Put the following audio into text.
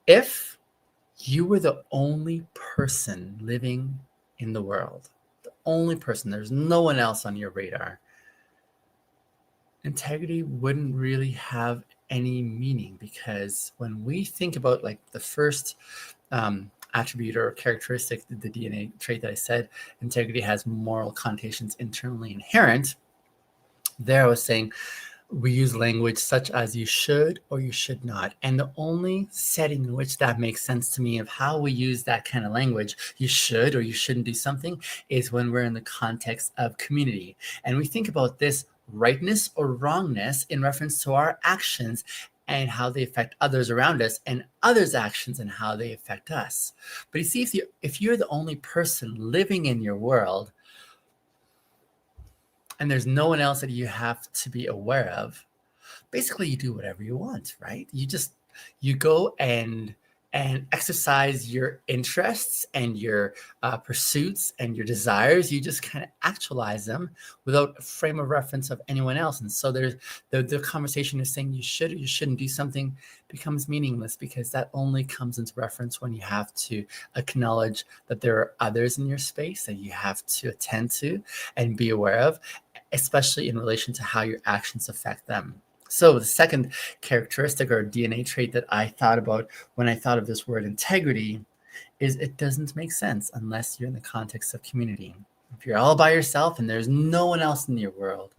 If you were the only person living in the world, the only person, there's no one else on your radar, integrity wouldn't really have any meaning, because when we think about like the first attribute or characteristic, the DNA trait that I said, integrity has moral connotations internally inherent. There I was saying we use language such as you should or you should not. And the only setting in which that makes sense to me of how we use that kind of language, you should or you shouldn't do something, is when we're in the context of community. And we think about this rightness or wrongness in reference to our actions and how they affect others around us, and others' actions and how they affect us. But you see, if you're the only person living in your world, and there's no one else that you have to be aware of, basically you do whatever you want, right? You go and exercise your interests and your pursuits and your desires. You just kind of actualize them without a frame of reference of anyone else. And so there's the conversation is saying you should or you shouldn't do something becomes meaningless, because that only comes into reference when you have to acknowledge that there are others in your space that you have to attend to and be aware of, especially in relation to how your actions affect them. So the second characteristic or DNA trait that I thought about when I thought of this word integrity is it doesn't make sense unless you're in the context of community. If you're all by yourself and there's no one else in your world,